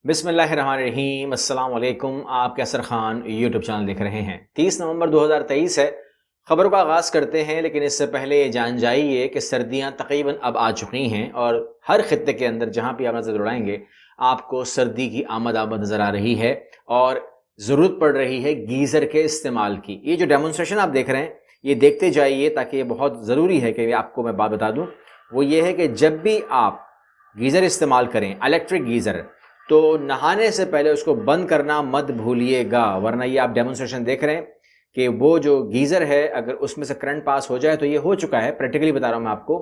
بسم اللہ الرحمن الرحیم، السلام علیکم۔ آپ کیسر خان یوٹیوب چینل دیکھ رہے ہیں۔ 30 نومبر 2023 ہے۔ خبروں کا آغاز کرتے ہیں، لیکن اس سے پہلے یہ جان جائیے کہ سردیاں تقریباً اب آ چکی ہیں اور ہر خطے کے اندر جہاں بھی آپ نظر دوڑائیں گے آپ کو سردی کی آمد نظر آ رہی ہے اور ضرورت پڑ رہی ہے گیزر کے استعمال کی۔ یہ جو ڈیمونسٹریشن آپ دیکھ رہے ہیں یہ دیکھتے جائیے، تاکہ یہ بہت ضروری ہے کہ آپ کو میں بات بتا دوں۔ وہ یہ ہے کہ جب بھی آپ گیزر استعمال کریں، الیکٹرک گیزر، تو نہانے سے پہلے اس کو بند کرنا مت بھولیے گا، ورنہ یہ آپ ڈیمونسٹریشن دیکھ رہے ہیں کہ وہ جو گیزر ہے اگر اس میں سے کرنٹ پاس ہو جائے تو یہ ہو چکا ہے، پریکٹیکلی بتا رہا ہوں میں آپ کو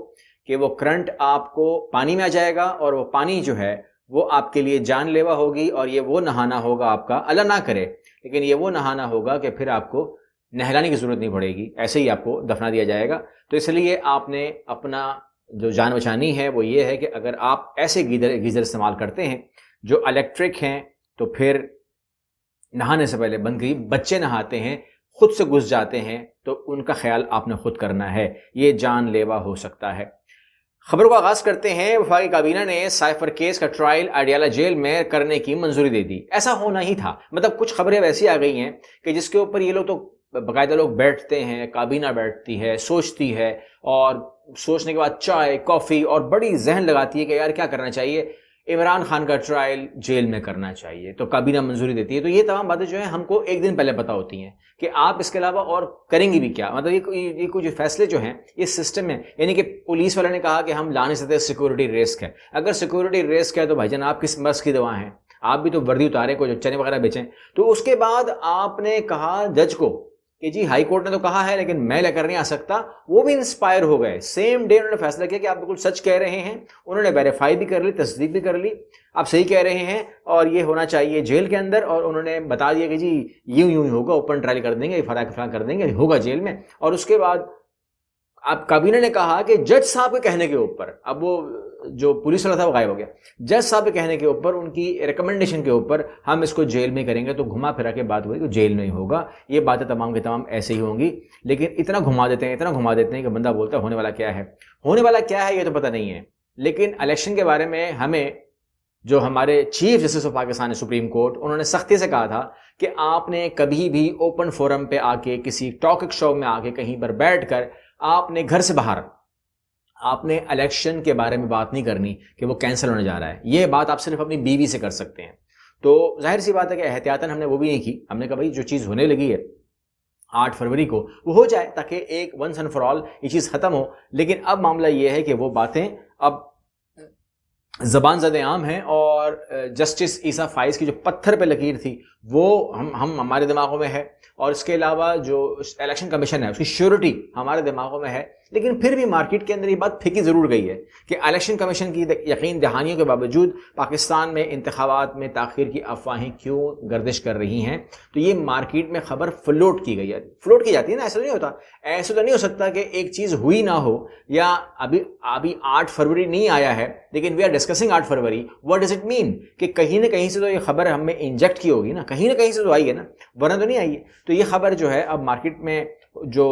کہ وہ کرنٹ آپ کو پانی میں آ جائے گا اور وہ پانی جو ہے وہ آپ کے لیے جان لیوا ہوگی، اور یہ وہ نہانا ہوگا آپ کا، اللہ نہ کرے لیکن یہ وہ نہانا ہوگا کہ پھر آپ کو نہلانے کی ضرورت نہیں پڑے گی، ایسے ہی آپ کو دفنا دیا جائے گا۔ تو اس لیے آپ نے اپنا جو جان بچانی ہے وہ یہ ہے کہ اگر آپ ایسے گیزر استعمال کرتے ہیں جو الیکٹرک ہیں تو پھر نہانے سے پہلے بند کریے۔ بچے نہاتے ہیں، خود سے گھس جاتے ہیں تو ان کا خیال آپ نے خود کرنا ہے، یہ جان لیوا ہو سکتا ہے۔ خبروں کا آغاز کرتے ہیں۔ وفاقی کابینہ نے سائفر کیس کا ٹرائل اڈیالہ جیل میں کرنے کی منظوری دے دی۔ ایسا ہونا ہی تھا، مطلب کچھ خبریں ویسی آ گئی ہیں کہ جس کے اوپر یہ لوگ تو باقاعدہ لوگ بیٹھتے ہیں، کابینہ بیٹھتی ہے، سوچتی ہے، اور سوچنے کے بعد چائے کافی اور بڑی ذہن لگاتی ہے کہ یار کیا کرنا چاہیے۔ عمران خان کا ٹرائل جیل میں کرنا چاہیے تو کابینہ منظوری دیتی ہے۔ تو یہ تمام باتیں جو ہیں ہم کو ایک دن پہلے پتہ ہوتی ہیں کہ آپ اس کے علاوہ اور کریں گی بھی کیا، مطلب یہ کچھ فیصلے جو ہیں یہ سسٹم ہے، یعنی کہ پولیس والے نے کہا کہ ہم لا نہیں سکتے، سیکورٹی رسک ہے۔ اگر سیکورٹی رسک ہے تو بھائی جان آپ کس مرض کی دوا ہیں؟ آپ بھی تو وردی اتارے کو جو چنے وغیرہ بیچیں۔ تو اس کے بعد آپ نے کہا جج کو کہ جی ہائی کورٹ نے تو کہا ہے لیکن میں لے کر نہیں آ سکتا، وہ بھی انسپائر ہو گئے۔ سیم ڈے انہوں نے فیصلہ کیا کہ آپ بالکل سچ کہہ رہے ہیں، انہوں نے ویریفائی بھی کر لی، تصدیق بھی کر لی، آپ صحیح کہہ رہے ہیں اور یہ ہونا چاہیے جیل کے اندر، اور انہوں نے بتا دیا کہ جی یوں ہی ہوگا، اوپن ٹرائل کر دیں گے، فلاں کر دیں گے، ہوگا جیل میں۔ اور اس کے بعد اب کابینہ نے کہا کہ جج صاحب کے کہنے کے اوپر، اب وہ جو پولیس والا تھا وہ غائب ہو گیا، جج صاحب کے کہنے کے اوپر، ان کی ریکمنڈیشن کے اوپر ہم اس کو جیل میں کریں گے۔ تو گھما پھرا کے بات ہوئی کہ جیل میں ہی ہوگا، یہ باتیں تمام کے تمام ایسے ہی ہوں گی، لیکن اتنا گھما دیتے ہیں کہ بندہ بولتا ہے ہونے والا کیا ہے، ہونے والا کیا ہے یہ تو پتہ نہیں ہے۔ لیکن الیکشن کے بارے میں ہمیں جو ہمارے chief justice of Pakistan supreme court, انہوں نے سختی سے کہا تھا کہ آپ نے کبھی بھی اوپن فورم پہ آ کے، کسی ٹاک شو میں آ کے، کہیں پر بیٹھ کر آپ نے گھر سے باہر آپ نے الیکشن کے بارے میں بات نہیں کرنی کہ وہ کینسل ہونے جا رہا ہے۔ یہ بات آپ صرف اپنی بیوی سے کر سکتے ہیں۔ تو ظاہر سی بات ہے کہ احتیاطاً ہم نے وہ بھی نہیں کی، ہم نے کہا بھائی جو چیز ہونے لگی ہے 8 فروری کو وہ ہو جائے، تاکہ ایک ونس اینڈ فار آل یہ چیز ختم ہو۔ لیکن اب معاملہ یہ ہے کہ وہ باتیں اب زبان زد عام ہیں، اور جسٹس عیسیٰ فائز کی جو پتھر پہ لکیر تھی وہ ہمارے دماغوں میں ہے، اور اس کے علاوہ جو الیکشن کمیشن ہے اس کی شیورٹی ہمارے دماغوں میں ہے۔ لیکن پھر بھی مارکیٹ کے اندر یہ بات پھینکی ضرور گئی ہے کہ الیکشن کمیشن کی یقین دہانیوں کے باوجود پاکستان میں انتخابات میں تاخیر کی افواہیں کیوں گردش کر رہی ہیں۔ تو یہ مارکیٹ میں خبر فلوٹ کی گئی ہے، فلوٹ کی جاتی ہے نا، ایسا نہیں ہوتا، ایسا تو نہیں ہو سکتا کہ ایک چیز ہوئی نہ ہو، یا ابھی 8 فروری نہیں آیا ہے لیکن we are discussing 8 February, what does it mean? کہ کہیں نہ کہیں سے تو یہ خبر ہم میں انجیکٹ کی ہوگی نا، کہیں نہ کہیں سے تو آئی ہے نا، ورنہ تو نہیں آئی ہے۔ تو یہ خبر جو ہے اب مارکیٹ میں جو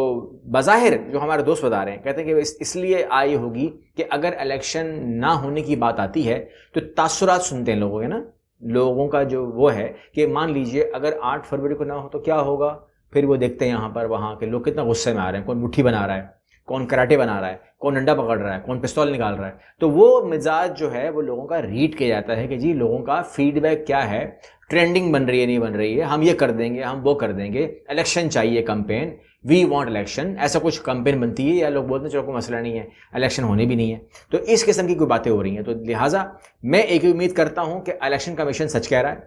بظاہر جو ہمارے دوست بتا رہے ہیں، کہتے ہیں کہ اس لیے آئی ہوگی کہ اگر الیکشن نہ ہونے کی بات آتی ہے تو تاثرات سنتے ہیں لوگوں کے نا، لوگوں کا جو وہ ہے کہ مان لیجئے اگر 8 فروری کو نہ ہو تو کیا ہوگا، پھر وہ دیکھتے ہیں یہاں پر وہاں کے لوگ کتنا غصے میں آ رہے ہیں، کون مٹھی بنا رہا ہے، کون کراٹے بنا رہا ہے، کون ڈنڈا پکڑ رہا ہے، کون پستول نکال رہا ہے۔ تو وہ مزاج جو ہے وہ لوگوں کا ریڈ کیا جاتا ہے کہ جی لوگوں کا فیڈ بیک کیا ہے، ٹرینڈنگ بن رہی ہے نہیں بن رہی ہے، ہم یہ کر دیں گے، ہم وہ کر دیں گے، الیکشن چاہیے کمپین، وی وانٹ الیکشن، ایسا کچھ کمپین بنتی ہے، یا لوگ بولتے ہیں چلو کوئی مسئلہ نہیں ہے، الیکشن ہونے بھی نہیں ہے۔ تو اس قسم کی کوئی باتیں ہو رہی ہیں، تو لہٰذا میں ایک امید کرتا ہوں کہ الیکشن کمیشن سچ کہہ رہا ہے،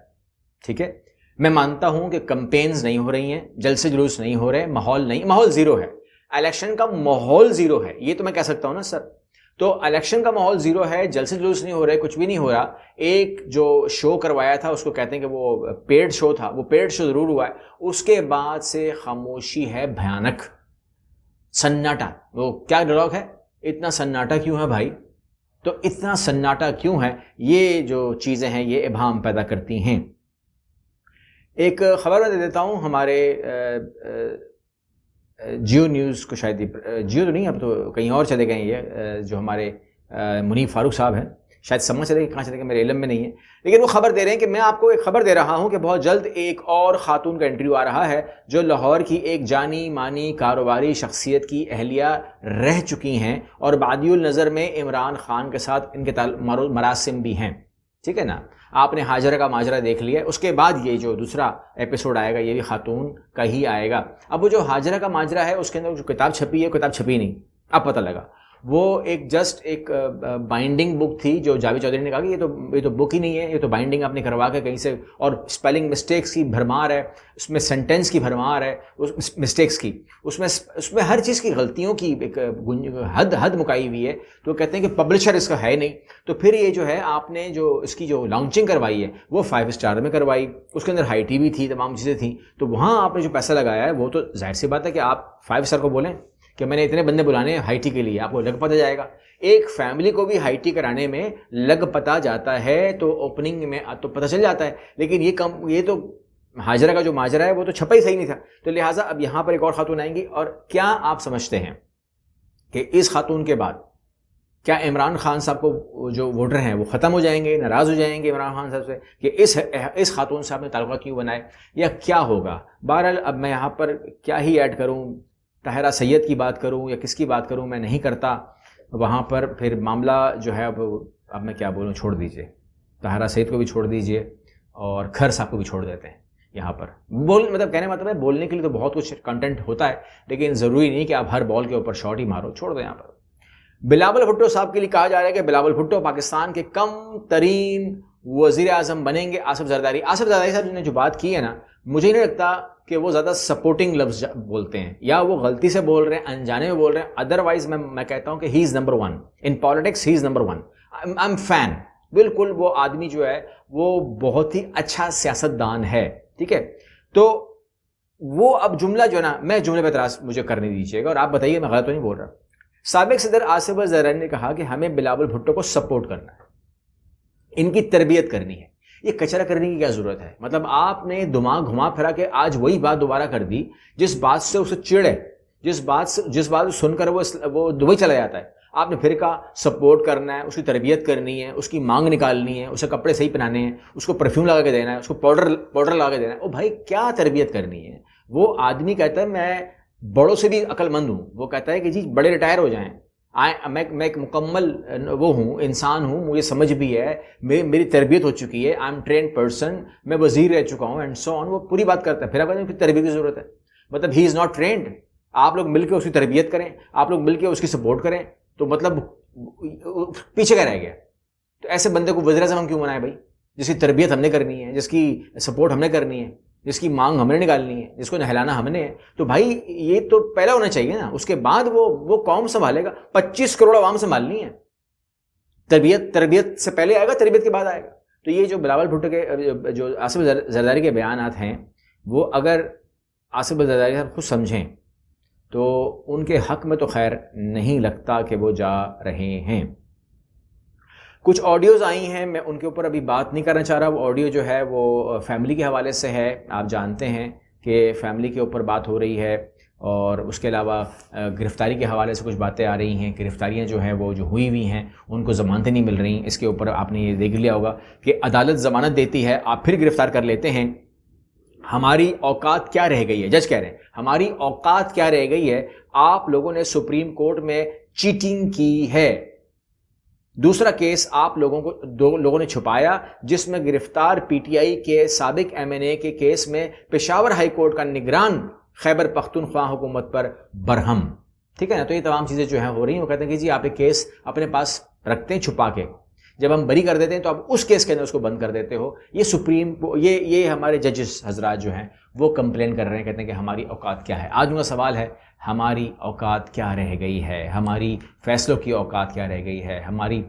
ٹھیک ہے۔ میں مانتا ہوں کہ کمپینز نہیں ہو رہی ہیں، جلسے جلوس نہیں ہو رہے، ماحول زیرو ہے، الیکشن کا ماحول زیرو ہے، یہ تو میں کہہ سکتا ہوں نا سر۔ تو الیکشن کا ماحول زیرو ہے، جلسے جلوس نہیں ہو رہے، کچھ بھی نہیں ہو رہا۔ ایک جو شو کروایا تھا اس کو کہتے ہیں کہ وہ پیڈ شو تھا، وہ پیڈ شو ضرور ہوا ہے، اس کے بعد سے خاموشی ہے بھیانک، سناٹا۔ وہ کیا ڈائلاگ ہے، اتنا سناٹا کیوں ہے بھائی؟ تو اتنا سناٹا کیوں ہے؟ یہ جو چیزیں ہیں یہ ابہام پیدا کرتی ہیں۔ ایک خبر میں دے دیتا ہوں، ہمارے جیو نیوز کو، شاید جیو تو نہیں، اب تو کہیں اور چلے گئے، یہ جو ہمارے منیب فاروق صاحب ہیں، شاید سمجھ چلے کہ کہاں چلے گا، میرے علم میں نہیں ہے، لیکن وہ خبر دے رہے ہیں کہ میں آپ کو ایک خبر دے رہا ہوں کہ بہت جلد ایک اور خاتون کا انٹرویو آ رہا ہے جو لاہور کی ایک جانی مانی کاروباری شخصیت کی اہلیہ رہ چکی ہیں اور بادی النظر میں عمران خان کے ساتھ ان کے مراسم بھی ہیں، ٹھیک ہے نا. آپ نے ہاجرہ کا ماجرا دیکھ لیا، اس کے بعد یہ جو دوسرا ایپیسوڈ آئے گا یہ بھی خاتون کا ہی آئے گا. اب وہ جو ہاجرہ کا ماجرا ہے اس کے اندر جو کتاب چھپی ہے، کتاب چھپی نہیں، اب پتہ لگا وہ ایک جسٹ ایک بائنڈنگ بک تھی جو جاوید چودھری نے کہا کہ یہ تو بک ہی نہیں ہے، یہ تو بائنڈنگ آپ نے کروا کے کہیں سے، اور اسپیلنگ مسٹیکس کی بھرمار ہے اس میں، سینٹینس کی بھرمار ہے مسٹیکس کی، اس میں ہر چیز کی غلطیوں کی ایک حد مکائی ہوئی ہے. تو کہتے ہیں کہ پبلشر اس کا ہے نہیں، تو پھر یہ جو ہے آپ نے جو اس کی جو لانچنگ کروائی ہے وہ 5 اسٹار میں کروائی، اس کے اندر ہائی ٹی بھی تھی، تمام چیزیں تھیں، تو وہاں آپ نے جو پیسہ لگایا ہے وہ تو ظاہر سی بات ہے کہ آپ 5 اسٹار کو بولیں کہ میں نے اتنے بندے بلانے ہیں ہائی ٹی کے لیے، آپ کو لگ پتہ جائے گا. ایک فیملی کو بھی ہائی ٹی کرانے میں لگ پتہ جاتا ہے تو اوپننگ میں تو پتہ چل جاتا ہے، لیکن یہ تو ہاجرہ کا جو ماجرا ہے وہ تو چھپا ہی صحیح نہیں تھا. تو لہٰذا اب یہاں پر ایک اور خاتون آئیں گی، اور کیا آپ سمجھتے ہیں کہ اس خاتون کے بعد کیا عمران خان صاحب کو جو ووٹر ہیں وہ ختم ہو جائیں گے، ناراض ہو جائیں گے عمران خان صاحب سے کہ اس خاتون سے آپ نے تعلقہ کیوں بنائے، یا کیا ہوگا؟ بہرحال اب میں یہاں پر کیا ہی ایڈ کروں، طاہرہ سید کی بات کروں یا کس کی بات کروں، میں نہیں کرتا. وہاں پر پھر معاملہ جو ہے اب میں کیا بولوں، چھوڑ دیجئے، طاہرہ سید کو بھی چھوڑ دیجئے اور کھر صاحب کو بھی چھوڑ دیتے ہیں. یہاں پر مطلب کہنے مطلب ہے بولنے کے لیے تو بہت کچھ کنٹینٹ ہوتا ہے، لیکن ضروری نہیں کہ آپ ہر بال کے اوپر شاٹ ہی مارو، چھوڑ دیں. یہاں پر بلاول بھٹو صاحب کے لیے کہا جا رہا ہے کہ بلاول بھٹو پاکستان کے کم ترین وزیر اعظم بنیں گے. آصف زرداری صاحب نے جو بات کی ہے نا، مجھے نہیں لگتا کہ وہ زیادہ سپورٹنگ لفظ بولتے ہیں، یا وہ غلطی سے بول رہے ہیں، انجانے میں بول رہے ہیں. ادروائز میں کہتا ہوں کہ he is number 1 in politics, he is number 1. I am fan. بالکل وہ آدمی جو ہے وہ بہت ہی اچھا سیاستدان ہے، ٹھیک ہے. تو وہ اب جملہ جو ہے نا، میں جملے پہ اعتراض مجھے کرنے دیجیے گا اور آپ بتائیے میں غلط تو نہیں بول رہا. سابق صدر آصف زرداری نے کہا کہ ہمیں بلاول بھٹو کو سپورٹ کرنا ہے، ان کی تربیت کرنی ہے. یہ کچرا کرنے کی کیا ضرورت ہے؟ مطلب آپ نے دماغ گھما پھرا کے آج وہی بات دوبارہ کر دی جس بات سے اسے چڑ ہے، جس بات سن کر وہ دبئی چلا جاتا ہے. آپ نے پھر کہا سپورٹ کرنا ہے، اس کی تربیت کرنی ہے، اس کی مانگ نکالنی ہے، اسے کپڑے صحیح پہنانے ہیں، اس کو پرفیوم لگا کے دینا ہے، اس کو پاؤڈر لگا کے دینا ہے. او بھائی کیا تربیت کرنی ہے؟ وہ آدمی کہتا ہے میں بڑوں سے بھی عقل مند ہوں. وہ کہتا ہے کہ جی بڑے ریٹائر ہو جائیں، میں ایک مکمل وہ ہوں، انسان ہوں، مجھے سمجھ بھی ہے، میری تربیت ہو چکی ہے، آئی ایم ٹرینڈ پرسن، میں وزیر رہ چکا ہوں اینڈ سو آن. وہ پوری بات کرتا ہے. پھر آپ کہتے ہیں کہ تربیت کی ضرورت ہے، مطلب ہی از ناٹ ٹرینڈ. آپ لوگ مل کے اس کی تربیت کریں، آپ لوگ مل کے اس کی سپورٹ کریں، تو مطلب پیچھے کیا رہ گیا؟ تو ایسے بندے کو وزیر اعظم ہم کیوں بنائیں بھائی، جس کی تربیت ہم نے کرنی ہے، جس کی سپورٹ ہم نے کرنی ہے، جس کی مانگ ہم نے نکالنی ہے، جس کو نہلانا ہم نے ہے. تو بھائی یہ تو پہلا ہونا چاہیے نا، اس کے بعد وہ قوم سنبھالے گا. 25 کروڑ عوام سنبھالنی ہے. تربیت سے پہلے آئے گا، تربیت کے بعد آئے گا. تو یہ جو بلاول بھٹو کے جو آصف زرداری کے بیانات ہیں، وہ اگر آصف زرداری صاحب خود سمجھیں تو ان کے حق میں تو خیر نہیں لگتا کہ وہ جا رہے ہیں. کچھ آڈیوز آئی ہیں، میں ان کے اوپر ابھی بات نہیں کرنا چاہ رہا. وہ آڈیو جو ہے وہ فیملی کے حوالے سے ہے. آپ جانتے ہیں کہ فیملی کے اوپر بات ہو رہی ہے، اور اس کے علاوہ گرفتاری کے حوالے سے کچھ باتیں آ رہی ہیں. گرفتاریاں جو ہیں وہ جو ہوئی ہیں ان کو ضمانتیں نہیں مل رہی. اس کے اوپر آپ نے یہ دیکھ لیا ہوگا کہ عدالت ضمانت دیتی ہے، آپ پھر گرفتار کر لیتے ہیں. ہماری اوقات کیا رہ گئی ہے؟ جج کہہ رہے ہیں ہماری اوقات کیا رہ گئی ہے؟ آپ لوگوں نے سپریم کورٹ میں چیٹنگ کی ہے. دوسرا کیس آپ لوگوں نے چھپایا، جس میں گرفتار پی ٹی آئی کے سابق ایم این اے کے کیس میں پشاور ہائی کورٹ کا نگران خیبر پختونخوا حکومت پر برہم. ٹھیک ہے نا. تو یہ تمام چیزیں جو ہیں ہو رہی ہیں. وہ کہتے ہیں کہ جی آپ ایک کیس اپنے پاس رکھتے ہیں چھپا کے، جب ہم بری کر دیتے ہیں تو آپ اس کیس کے اندر اس کو بند کر دیتے ہو. یہ ہمارے ججز حضرات جو ہیں وہ کمپلین کر رہے ہیں، کہتے ہیں کہ ہماری اوقات کیا ہے. آج ان کا سوال ہے ہماری اوقات کیا رہ گئی ہے، ہماری فیصلوں کی اوقات کیا رہ گئی ہے، ہماری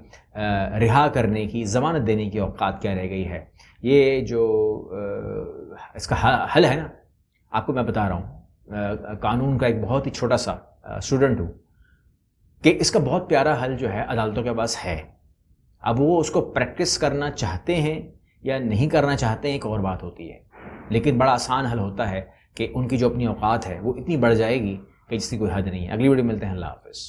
رہا کرنے کی، ضمانت دینے کی اوقات کیا رہ گئی ہے. یہ جو اس کا حل ہے نا، آپ کو میں بتا رہا ہوں، قانون کا ایک بہت ہی چھوٹا سا اسٹوڈنٹ ہوں، کہ اس کا بہت پیارا حل جو ہے عدالتوں کے پاس ہے. اب وہ اس کو پریکٹس کرنا چاہتے ہیں یا نہیں کرنا چاہتے ہیں ایک اور بات ہوتی ہے، لیکن بڑا آسان حل ہوتا ہے کہ ان کی جو اپنی اوقات ہے وہ اتنی بڑھ جائے گی کہ جس کی کوئی حد نہیں ہے. اگلی ویڈیو ملتے ہیں. اللہ حافظ.